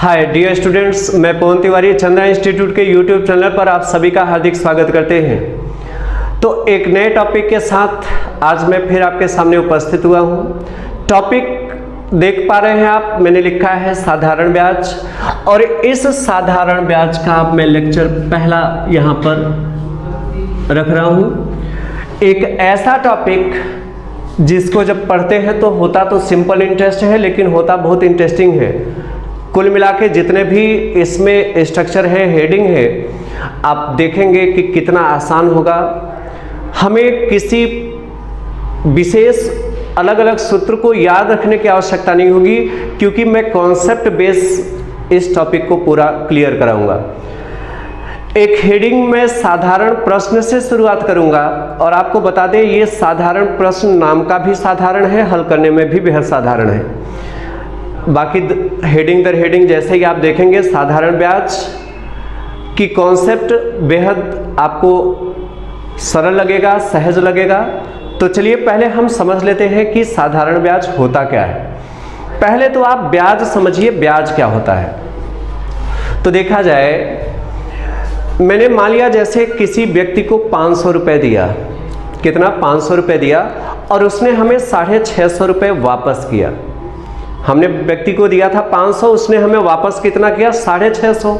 Hi dear students, मैं पवन Tiwari Chandra institute के YouTube channel पर आप सभी का हार्दिक स्वागत करते हैं। तो एक नए टॉपिक के साथ आज मैं फिर आपके सामने उपस्थित हुआ हूँ। टॉपिक देख पा रहे हैं आप, मैंने लिखा है साधारण ब्याज, और इस साधारण ब्याज का मैं लेक्चर पहला यहाँ पर रख रहा हूँ। एक ऐसा टॉपिक जिसको जब पढ़ते हैं तो होता तो सिंपल इंटरेस्ट है, लेकिन होता बहुत इंटरेस्टिंग है। कुल मिला के जितने भी इसमें स्ट्रक्चर है, हेडिंग है, आप देखेंगे कि कितना आसान होगा। हमें किसी विशेष अलग अलग सूत्र को याद रखने की आवश्यकता नहीं होगी, क्योंकि मैं कॉन्सेप्ट बेस इस टॉपिक को पूरा क्लियर कराऊंगा। एक हेडिंग में साधारण प्रश्न से शुरुआत करूंगा, और आपको बता दें ये साधारण प्रश्न नाम का भी साधारण है, हल करने में भी बेहद साधारण है। बाकी हेडिंग दर हेडिंग जैसे ही आप देखेंगे, साधारण ब्याज की कॉन्सेप्ट बेहद आपको सरल लगेगा, सहज लगेगा। तो चलिए पहले हम समझ लेते हैं कि साधारण ब्याज होता क्या है। पहले तो आप ब्याज समझिए, ब्याज क्या होता है। तो देखा जाए, मैंने मान लिया जैसे किसी व्यक्ति को 500 रुपये दिया, कितना 500 रुपये दिया, और उसने हमें 650 रुपये वापस किया। हमने व्यक्ति को दिया था 500, उसने हमें वापस कितना किया 650।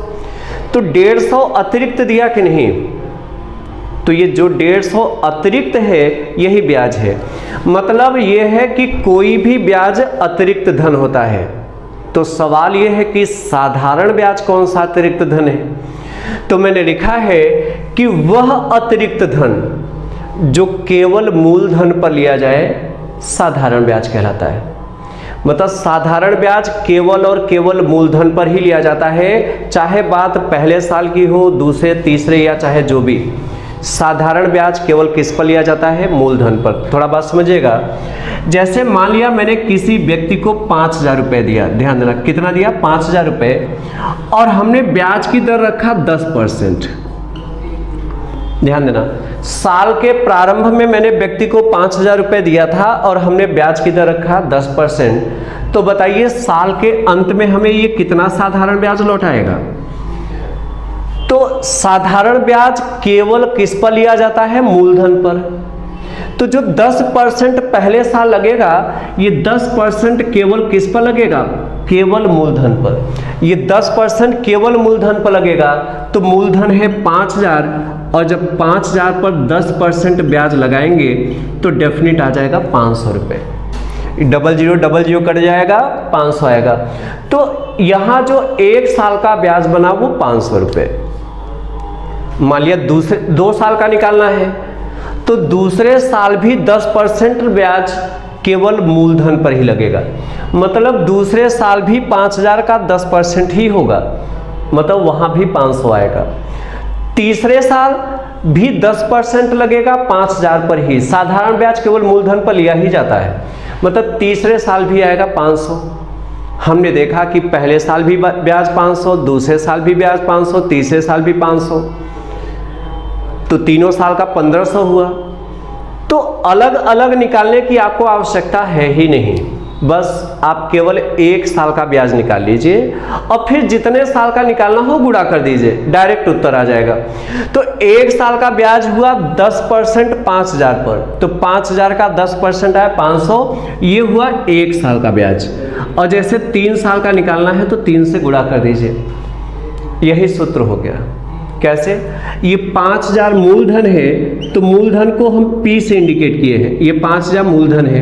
तो 150 अतिरिक्त दिया कि नहीं? तो ये जो 150 अतिरिक्त है यही ब्याज है। मतलब ये है कि कोई भी ब्याज अतिरिक्त धन होता है। तो सवाल ये है कि साधारण ब्याज कौन सा अतिरिक्त धन है? तो मैंने लिखा है कि वह अतिरिक्त धन जो केवल मूलधन पर लिया जाए साधारण ब्याज कहलाता है। मतलब साधारण ब्याज केवल और केवल मूलधन पर ही लिया जाता है, चाहे बात पहले साल की हो, दूसरे, तीसरे, या चाहे जो भी। साधारण ब्याज केवल किस पर लिया जाता है? मूलधन पर। थोड़ा बात समझिएगा। जैसे मान लिया मैंने किसी व्यक्ति को 5000 रुपये दिया, ध्यान देना कितना दिया 5000 रुपये, और हमने ब्याज की दर रखा 10%। ध्यान देना, साल के प्रारंभ में मैंने व्यक्ति को 5000 रुपये दिया था और हमने ब्याज की दर रखा 10%। तो बताइए साल के अंत में हमें ये कितना साधारण ब्याज लौटाएगा? तो साधारण ब्याज केवल किस पर लिया जाता है? मूलधन पर। तो जो 10% पहले साल लगेगा, ये 10% केवल किस पर लगेगा? केवल मूलधन पर। ये 10% केवल मूलधन पर लगेगा। तो मूलधन है 5000, और जब 5000 पर 10% ब्याज लगाएंगे तो डेफिनेट आ जाएगा 500 रुपये। डबल जीरो कट जाएगा, 500 आएगा। तो यहाँ जो एक साल का ब्याज बना वो 500 रुपये। मान लिया दूसरे 2 साल का निकालना है, तो दूसरे साल भी 10% ब्याज केवल मूलधन पर ही लगेगा। मतलब दूसरे साल भी 5000 का 10% ही होगा, मतलब वहां भी 500 आएगा। तीसरे साल भी 10% लगेगा 5000 पर ही। साधारण ब्याज केवल मूलधन पर लिया ही जाता है, मतलब तीसरे साल भी आएगा 500। हमने देखा कि पहले साल भी ब्याज 500, दूसरे साल भी ब्याज 500, तीसरे साल भी 500, तो तीनों साल का 1500 हुआ। तो अलग अलग निकालने की आपको आवश्यकता है ही नहीं, बस आप केवल एक साल का ब्याज निकाल लीजिए, और फिर जितने साल का निकालना हो गुणा कर दीजिए, डायरेक्ट उत्तर आ जाएगा। तो एक साल का ब्याज हुआ 10% 5000 पर, तो 5000 का 10% आया 500, ये हुआ एक साल का ब्याज। और जैसे 3 साल का निकालना है तो 3 से गुणा कर दीजिए, यही सूत्र हो गया। कैसे? ये 5000 मूलधन है, तो मूलधन को हम P से इंडिकेट किए हैं। ये 5000 मूलधन है,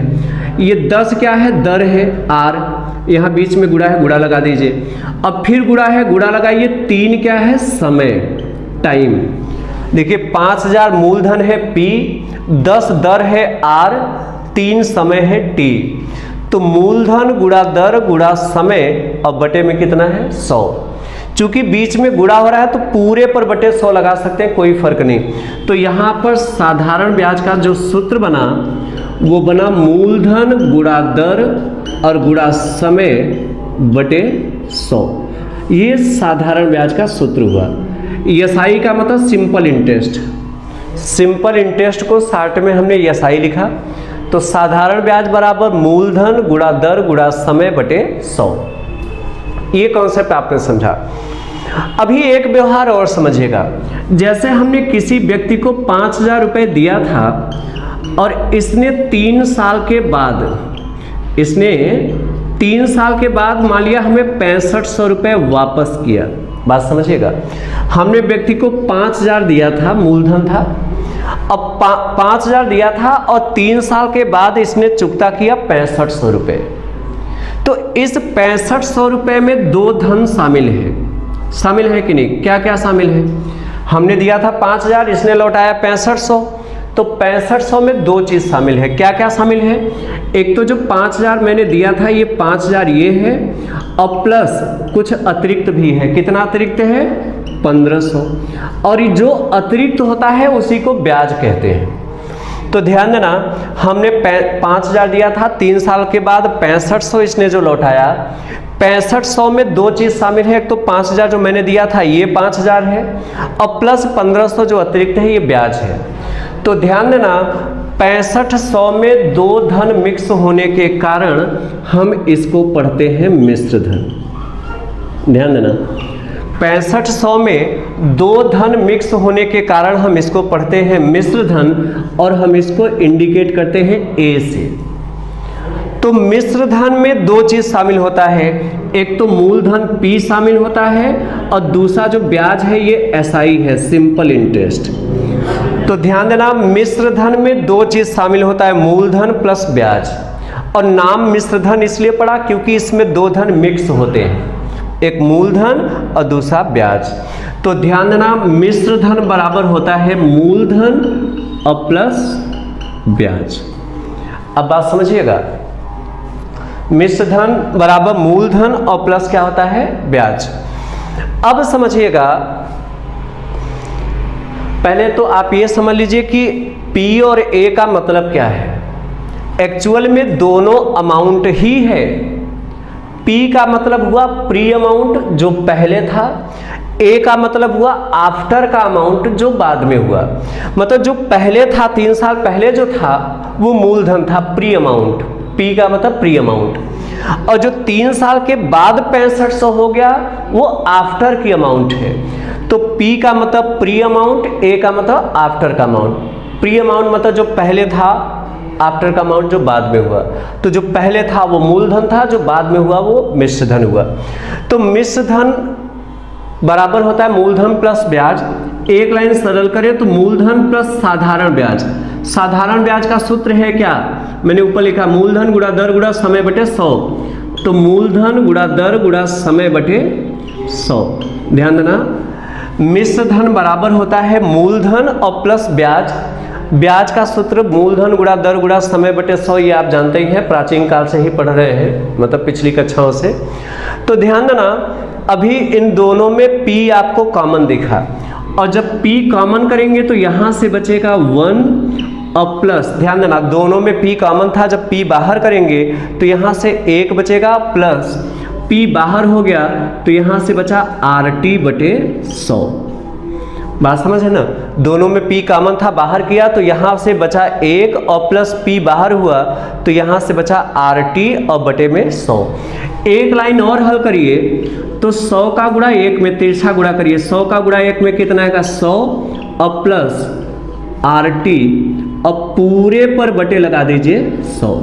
ये 10 क्या है? दर है, R, यहाँ बीच में गुणा है, गुणा लगा दीजिए। अब फिर गुणा है, गुणा लगाइए। 3 क्या है? समय, टाइम। देखिए 5000 मूलधन है P, 10 दर है R, 3 समय है T। तो मूलधन गुणा दर गुणा समय, अब बटे में कितना है? 100। चूंकि बीच में गुणा हो रहा है तो पूरे पर बटे 100 लगा सकते हैं, कोई फर्क नहीं। तो यहाँ पर साधारण ब्याज का जो सूत्र बना वो बना मूलधन गुणा दर और गुणा समय बटे 100। ये साधारण ब्याज का सूत्र हुआ। एसआई का मतलब सिंपल इंटरेस्ट। सिंपल इंटरेस्ट को शॉर्ट में हमने एसआई लिखा। तो साधारण ब्याज बराबर मूलधन गुणा दर गुणा समय बटे 100। ये कॉन्सेप्ट आपने समझा। अभी एक व्यवहार और समझिएगा। जैसे हमने किसी व्यक्ति को 5,000 रुपये दिया था और इसने 3 साल के बाद मान लिया हमें 6500 रुपये वापस किया। बात समझिएगा, हमने व्यक्ति को 5,000 दिया था, मूलधन था, अब 5,000 दिया था और 3 साल के बाद इसने चुकता किया 6500 रुपये। तो इस 6500 रुपये में 2 धन शामिल है कि नहीं? क्या क्या शामिल है? हमने दिया था 5,000, इसने लौटाया 6500, तो 6500 में 2 चीज शामिल है। क्या क्या शामिल है? एक तो जो 5,000 मैंने दिया था, ये 5,000 ये है, और प्लस कुछ अतिरिक्त भी है। कितना अतिरिक्त है? 1500। और जो अतिरिक्त होता है उसी को ब्याज कहते हैं। तो ध्यान देना, हमने 5,000 दिया था, 3 साल के बाद 6500 इसने जो लौटाया, 6500 में 2 चीज शामिल है। एक तो 5,000 जो मैंने दिया था ये 5,000 है, और प्लस 1500 जो अतिरिक्त है ये ब्याज है। तो ध्यान देना, 6500 में 2 धन मिक्स होने के कारण हम इसको पढ़ते हैं मिश्र धन। ध्यान देना, 6500 में 2 धन मिक्स होने के कारण हम इसको पढ़ते हैं मिश्र धन, और हम इसको इंडिकेट करते हैं ए से। तो मिश्र धन में 2 चीज शामिल होता है, एक तो मूलधन P शामिल होता है, और दूसरा जो ब्याज है ये SI है, सिंपल इंटरेस्ट। तो ध्यान देना, मिश्र धन में 2 चीज शामिल होता है, मूलधन प्लस ब्याज। और नाम मिश्र धन इसलिए पड़ा क्योंकि इसमें 2 धन मिक्स होते हैं, एक मूलधन और दूसरा ब्याज। तो ध्यान देना, मिश्र धन बराबर होता है मूलधन और प्लस ब्याज। अब बात समझिएगा, मिश्र धन बराबर मूलधन और प्लस क्या होता है? ब्याज। अब समझिएगा, पहले तो आप ये समझ लीजिए कि P और A का मतलब क्या है। एक्चुअल में दोनों अमाउंट ही है। P का मतलब हुआ प्री अमाउंट जो पहले था, A का मतलब हुआ आफ्टर का अमाउंट जो बाद में हुआ। मतलब जो पहले था, 3 साल पहले जो था वो मूलधन था, प्री अमाउंट। P का मतलब प्री अमाउंट, और जो 3 साल के बाद 6500 हो गया वो आफ्टर की अमाउंट है। तो P का मतलब प्री अमाउंट, A का मतलब आफ्टर का अमाउंट। प्री अमाउंट मतलब जो पहले था, आफ्टर का अमाउंट जो बाद में हुआ। तो जो पहले था वो मूलधन था, जो बाद में हुआ वो मिश्र धन हुआ। तो मिश्र धन बराबर होता है मूलधन प्लस ब्याज। एक लाइन सरल करें तो मूलधन प्लस साधारण ब्याज। साधारण ब्याज का सूत्र है क्या? मैंने ऊपर लिखा मूलधन गुणा दर गुणा समय बटे 100। तो मूलधन गुणा दर गुणा समय बटे 100। ध्यान देना, मिश्र धन बराबर होता है मूलधन और प्लस ब्याज। ब्याज का सूत्र मूलधन गुणा दर गुणा समय बटे 100, ये आप जानते ही हैं, प्राचीन काल से ही पढ़ रहे हैं, मतलब पिछली कक्षाओं से। तो ध्यान देना, अभी इन दोनों में P आपको कॉमन दिखा, और जब P कॉमन करेंगे तो यहां से बचेगा 1 और प्लस। ध्यान देना, दोनों में P कॉमन था, जब P बाहर करेंगे तो यहां से 1 बचेगा, प्लस P बाहर हो गया तो यहां से बचा RT बटे 100। बात समझ है ना? दोनों में P कॉमन था, बाहर किया तो यहां से बचा 1 और प्लस P बाहर हुआ तो यहां से बचा RT और बटे में 100। एक लाइन और हल करिए तो 100 का गुणा 1 में तिरछा गुणा करिए। 100 का गुणा 1 में कितना आएगा? 100 और प्लस RT और पूरे पर बटे लगा दीजिए 100।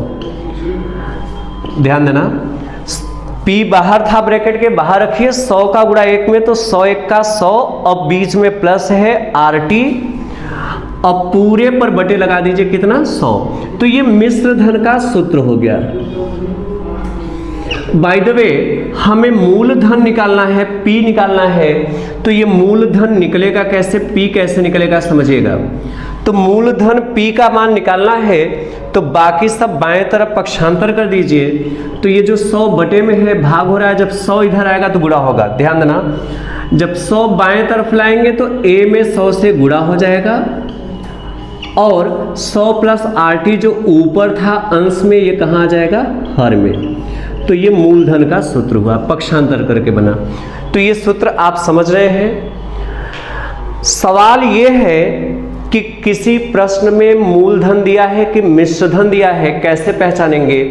ध्यान देना, P बाहर था, ब्रैकेट के बाहर रखिए। 100 का गुणा 1 में तो 100 1 का 100 और बीच में प्लस है RT और पूरे पर बटे लगा दीजिए कितना? 100। तो ये मिश्र धन का सूत्र हो गया। बाय द वे, हमें मूलधन निकालना है, P निकालना है, तो ये मूलधन निकलेगा कैसे, P कैसे निकलेगा समझिएगा। तो मूलधन P का मान निकालना है तो बाकी सब बाएं तरफ पक्षांतर कर दीजिए। तो ये जो 100 बटे में है भाग हो रहा है, जब 100 इधर आएगा तो गुणा होगा। ध्यान देना, जब 100 बाएं तरफ लाएंगे तो A में 100 से गुणा हो जाएगा, और 100 प्लस RT जो ऊपर था अंश में, ये कहाँ आ जाएगा? हर में। तो ये मूलधन का सूत्र हुआ, पक्षांतर करके बना। तो ये सूत्र आप समझ रहे हैं। सवाल ये है कि किसी प्रश्न में मूलधन दिया है कि मिश्र धन दिया है, कैसे पहचानेंगे?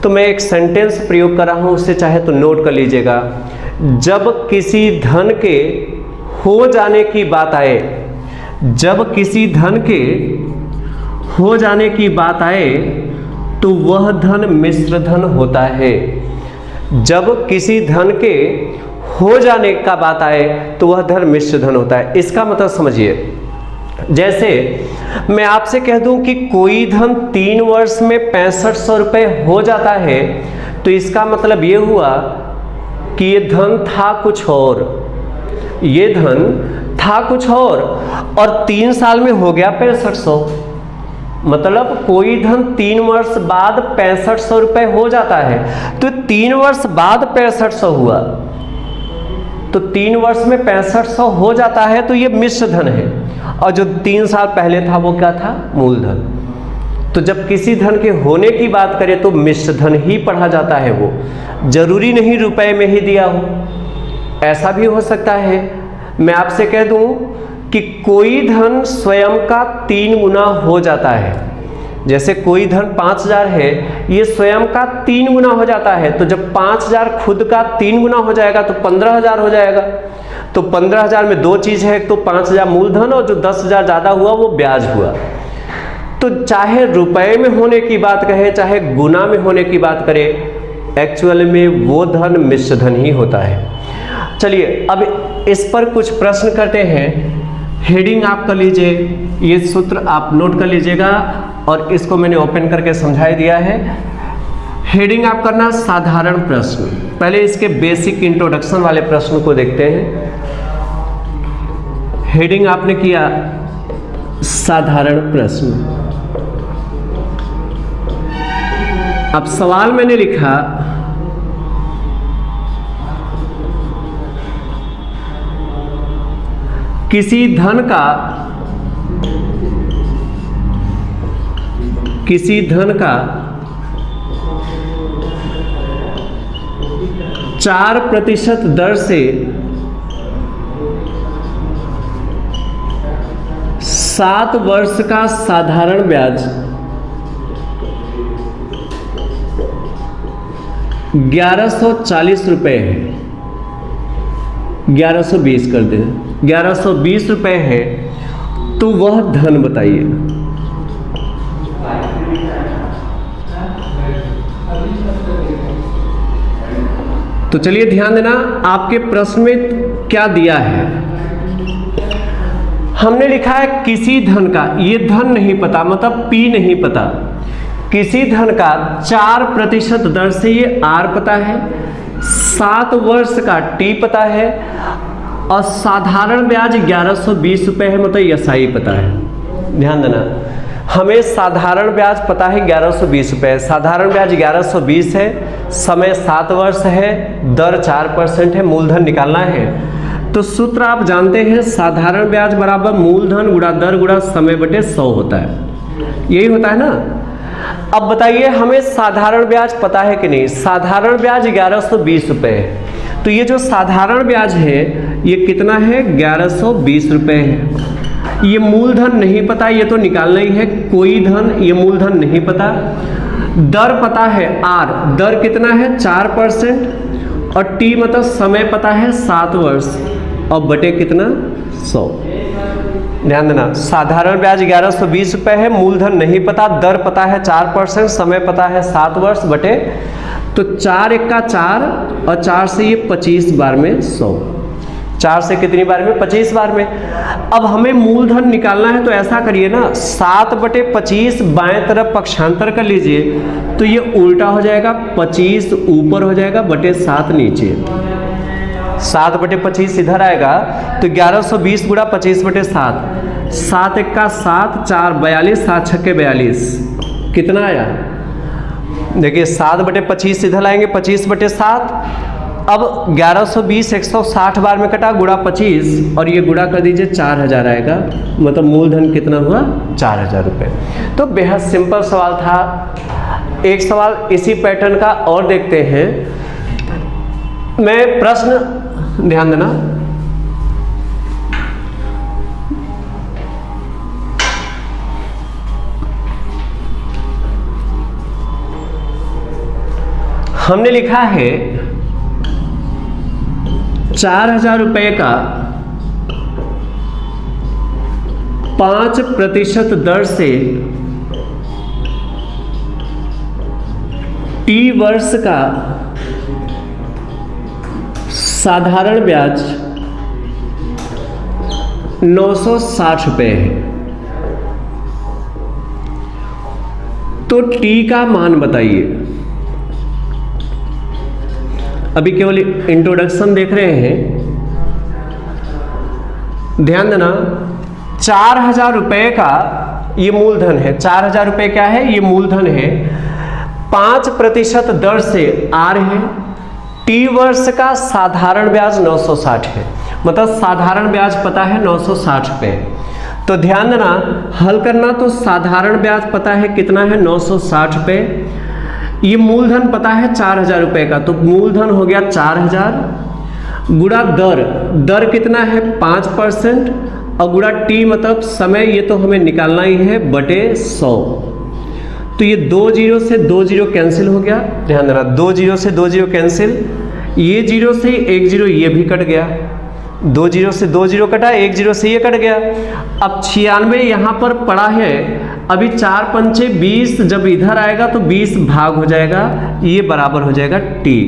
तो मैं एक सेंटेंस प्रयोग कर रहा हूं, उससे चाहे तो नोट कर लीजिएगा। जब किसी धन के हो जाने की बात आए, जब किसी धन के हो जाने की बात आए तो वह धन मिश्र धन होता है। जब किसी धन के हो जाने का बात आए तो वह धन मिश्र धन होता है। इसका मतलब समझिए, जैसे मैं आपसे कह दूं कि कोई धन 3 वर्ष में 6500 रुपये हो जाता है, तो इसका मतलब ये हुआ कि ये धन था कुछ और, ये धन था कुछ और 3 साल में हो गया 6500। मतलब कोई धन 3 वर्ष बाद 6500 रुपये हो जाता है, तो 3 वर्ष बाद 6500 हुआ, तो 3 वर्ष में 6500 हो जाता है, तो ये मिश्र धन है। और जो 3 साल पहले था वो क्या था? मूलधन। तो जब किसी धन के होने की बात करें तो मिश्र धन ही पढ़ा जाता है। वो जरूरी नहीं रुपए में ही दिया हो, ऐसा भी हो सकता है। मैं आपसे कह दूं कि कोई धन स्वयं का 3 गुना हो जाता है। जैसे कोई धन 5000 है, ये स्वयं का 3 गुना हो जाता है, तो जब 5000 खुद का 3 गुना हो जाएगा तो 15000 हो जाएगा। तो 15000 में 2 चीज है, एक तो 5000 मूलधन और जो 10000 ज्यादा हुआ वो ब्याज हुआ। तो चाहे रुपए में होने की बात कहे, चाहे गुना में होने की बात करे, एक्चुअल में वो धन मिश्र धन ही होता है। चलिए अब इस पर कुछ प्रश्न करते हैं। हेडिंग आप कर लीजिए, ये सूत्र आप नोट कर लीजिएगा और इसको मैंने ओपन करके समझाई दिया है। हेडिंग आप करना साधारण प्रश्न। पहले इसके बेसिक इंट्रोडक्शन वाले प्रश्न को देखते हैं। हेडिंग आपने किया साधारण प्रश्न। अब सवाल मैंने लिखा किसी धन का 4% दर से 7 वर्ष का साधारण ब्याज 1140 रुपये है, 1120 कर दें, 1120 रुपये है, तो वह धन बताइए। तो चलिए ध्यान देना, आपके प्रश्न में क्या दिया है। हमने लिखा है किसी धन का, ये धन नहीं पता, मतलब पी नहीं पता, किसी धन का 4% दर से, ये आर पता है, 7 वर्ष का टी पता है और साधारण ब्याज 1120 रुपये है, मतलब एसआई पता है। ध्यान देना, हमें साधारण ब्याज पता है 1120 रुपये, साधारण ब्याज 1120 है, समय 7 वर्ष है, दर 4% है, मूलधन निकालना है। तो सूत्र आप जानते हैं, साधारण ब्याज बराबर मूलधन गुणा दर गुणा समय बटे 100 होता है, यही होता है ना। अब बताइए हमें साधारण ब्याज पता है कि नहीं। साधारण ब्याज 1120 रुपये है, तो ये जो साधारण ब्याज है ये कितना है? 1120 रुपये है। ये मूलधन नहीं पता, ये तो निकालना ही है। कोई धन, ये मूलधन नहीं पता। दर पता है आर, दर कितना है? 4% और टी मतलब समय पता है 7 वर्ष और बटे कितना? 100। ध्यान देना, साधारण ब्याज 1120 रुपये है, मूलधन नहीं पता, दर पता है 4%, समय पता है 7 वर्ष बटे, तो 4 × 4 और 4 से ये 25 बार में 100, 4 से कितनी बार में? 25 बार में। अब हमें मूलधन निकालना है, तो ऐसा करिए ना, 7/25 बाएं तरफ पक्षांतर कर लीजिए, तो ये उल्टा हो जाएगा, 25 ऊपर हो जाएगा बटे 7 नीचे, 7/25 इधर आएगा, तो 1120 गुणा 25/7, 7 × 7 4 42, 7 × 6 42, कितना आया? देखिए 7/25 इधर आएंगे, 25/7। अब 1120 160 बार में कटा, गुणा 25 और ये गुणा कर दीजिए, 4000 आएगा, मतलब मूलधन कितना हुआ? 4000 रुपये। तो बेहद सिंपल सवाल था। एक सवाल इसी पैटर्न का और देखते हैं। मैं प्रश्न, ध्यान देना, हमने लिखा है 4,000 रुपये का 5% दर से T वर्ष का साधारण ब्याज 960 रुपये है। तो T का मान बताइए। अभी केवल इंट्रोडक्शन देख रहे हैं, ध्यान देना। 4,000 रुपये का ये मूलधन है। 4,000 रुपये क्या है? ये मूलधन है। 5% दर से आर है। टी वर्ष का साधारण ब्याज 960 है, मतलब साधारण ब्याज पता है 960 रुपये। तो ध्यान देना, हल करना तो साधारण ब्याज पता है कितना है 960 रुपये। ये मूलधन पता है 4,000 रुपये का, तो मूलधन हो गया 4,000 गुणा दर, दर कितना है 5% और गुणा टी मतलब समय, ये तो हमें निकालना ही है, बटे 100। तो ये 2 जीरो से 2 जीरो कैंसिल हो गया। ध्यान देना, 2 जीरो से 2 जीरो कैंसिल, ये जीरो से 1 जीरो ये भी कट गया। 2 जीरो से 2 जीरो कटा, 1 जीरो से ये कट गया। अब 96 यहाँ पर पड़ा है। अभी 4 पंचे 20, जब इधर आएगा तो 20 भाग हो जाएगा, ये बराबर हो जाएगा टी।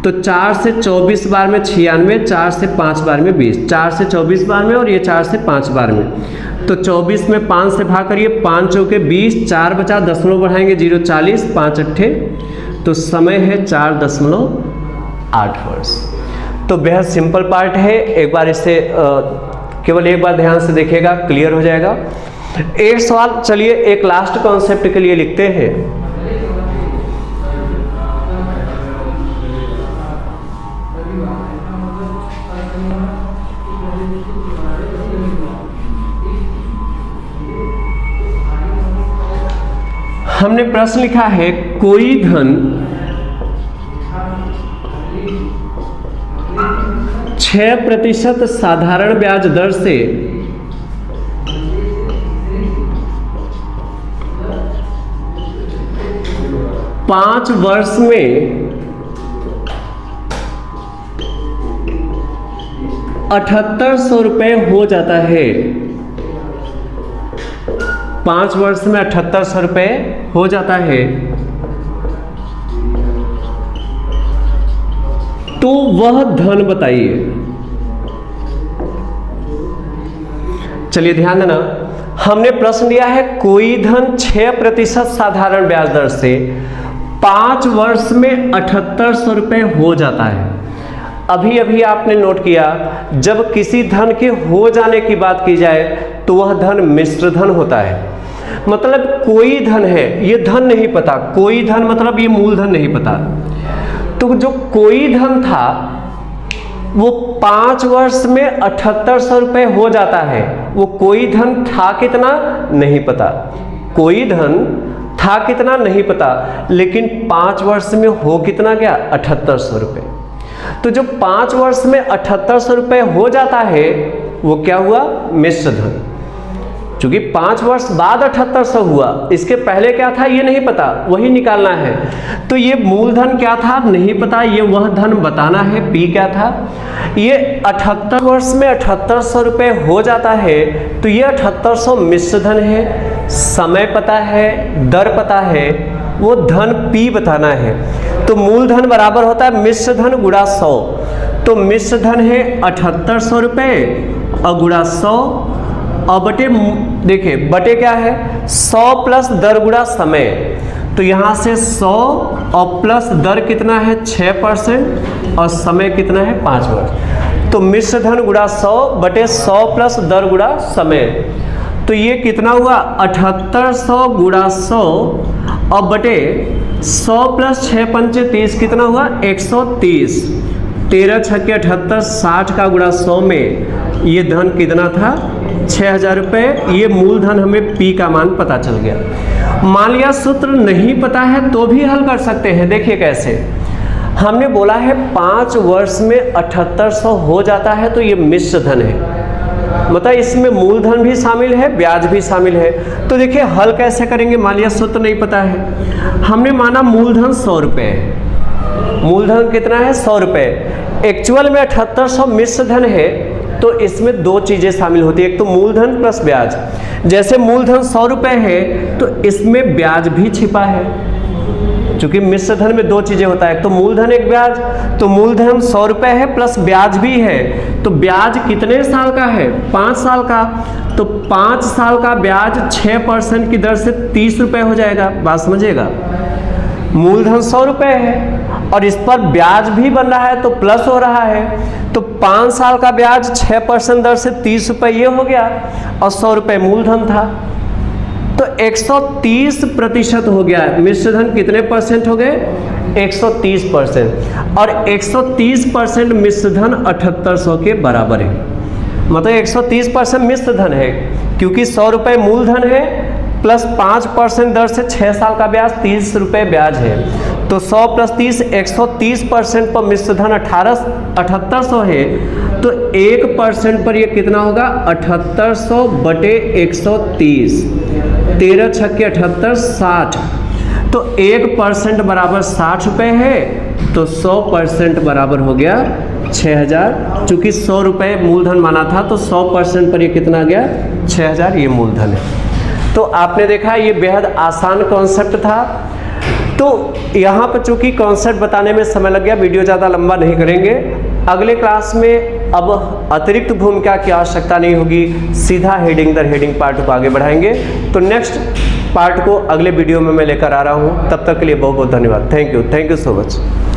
तो 4 से 24 बार में 96, 4 से 5 बार में 20, 4 से 24 बार में और ये 4 से 5 बार में। तो 24 में 5 से भाग करिए, 5 चौके 20, 4 बचा, दशमलव बढ़ाएंगे 0 40, 5 अट्ठे, तो समय है 4.8 वर्ष। तो बेहद सिंपल पार्ट है। एक बार इसे केवल एक बार ध्यान से देखिएगा, क्लियर हो जाएगा। एक सवाल चलिए एक लास्ट कॉन्सेप्ट के लिए लिखते हैं। हमने प्रश्न लिखा है, कोई धन 6% साधारण ब्याज दर से 5 वर्ष में 7800 रुपये हो जाता है। 5 वर्ष में 7800 रुपये हो जाता है, तो वह धन बताइए। चलिए ध्यान देना, हमने प्रश्न दिया है कोई धन 6% साधारण ब्याज दर से 5 वर्ष में 7800 रुपये हो जाता है। अभी अभी आपने नोट किया, जब किसी धन के हो जाने की बात की जाए तो वह धन मिश्र धन होता है। मतलब कोई धन है, ये धन नहीं पता, कोई धन मतलब ये मूलधन नहीं पता। तो जो कोई धन था वो 5 वर्ष में 7800 रुपये हो जाता है। वो कोई धन था कितना नहीं पता, कोई धन था कितना नहीं पता, लेकिन 5 वर्ष में हो कितना गया 7800 रुपये। तो जो 5 वर्ष में 7800 रुपये हो जाता है वो क्या हुआ, मिश्र धन। क्योंकि 5 वर्ष बाद 7800 हुआ, इसके पहले क्या था ये नहीं पता, वही निकालना है। तो ये मूलधन क्या था नहीं पता, ये वह धन बताना है। पी क्या था, ये 78 वर्ष में 7800 रुपये हो जाता है, तो ये 7800 मिश्र धन है। समय पता है, दर पता है, वो धन पी बताना है। तो मूलधन बराबर होता है मिश्र धन गुणा 100। तो मिश्र धन है 7800 रुपये और गुणा 100 और बटे, देखिए बटे क्या है 100 प्लस दर गुणा समय। तो यहाँ से 100 और प्लस दर कितना है 6% और समय कितना है 5 वर्ष। तो मिश्र धन गुणा 100 बटे 100 प्लस दर गुणा समय। तो ये कितना हुआ 7800 गुणा 100 और बटे 100 प्लस 6 पंचे 30 कितना हुआ 130। 13 छक्के 78, 60 का गुणा 100 में ये धन कितना था 6000 रुपये। ये मूलधन हमें पी का मान पता चल गया। मान लिया सूत्र नहीं पता है तो भी हल कर सकते हैं। देखिए कैसे, हमने बोला है 5 वर्ष में 7800 हो जाता है, तो ये मिश्र धन है, मतलब इसमें मूलधन भी शामिल है, ब्याज भी शामिल है। तो देखिए हल कैसे करेंगे, मान लिया सूत्र नहीं पता है, हमने माना मूलधन 100 रुपये है। मूलधन कितना है 100 रुपये। एक्चुअल में 7800 मिश्र धन है तो इसमें दो चीजें शामिल होती है, एक तो मूलधन प्लस ब्याज। जैसे मूलधन 100 रुपए है तो इसमें ब्याज भी छिपा है, क्योंकि मिश्र धन में दो चीजें होता है, एक तो मूलधन एक ब्याज। तो मूलधन 100 रुपए है प्लस ब्याज भी है, तो ब्याज कितने साल का है? 5 साल का। तो 5 साल का ब्याज 6% की दर से 30 रुपए हो जाएगा। बात समझिएगा, मूलधन 100 रुपए है और इस पर ब्याज भी बन रहा है तो प्लस हो रहा है, तो 5 साल का ब्याज 6% दर से 30 रुपए ये हो गया और 100 रुपए मूलधन था, तो 130% हो गया। मिश्र धन कितने परसेंट हो गए? 130%। और 130% मिश्र धन 7800 के बराबर है। मतलब 130% मिश्र धन है, क्योंकि 100 रुपए मूलधन है प्लस 5% दर से 6 साल का ब्याज 30 रुपए ब्याज है, तो 100 प्लस 30 130% पर मिश्र धन 7800 है, तो 1% पर ये कितना होगा? 7800 बटे 130, 13 छक्के 78, 60। तो 1% बराबर 60 रुपए है, तो 100% बराबर हो गया 6000। चूंकि 100 रुपए मूलधन माना था तो 100% पर ये कितना आ गया? 6000 ये मूलधन है। तो आपने देखा ये बेहद आसान कॉन्सेप्ट था। तो यहाँ पर चूंकि कॉन्सेप्ट बताने में समय लग गया, वीडियो ज़्यादा लंबा नहीं करेंगे। अगले क्लास में अब अतिरिक्त भूमिका की आवश्यकता नहीं होगी, सीधा हेडिंग दर हेडिंग पार्ट को आगे बढ़ाएंगे। तो नेक्स्ट पार्ट को अगले वीडियो में मैं लेकर आ रहा हूँ। तब तक के लिए बहुत बहुत धन्यवाद। Thank you so much.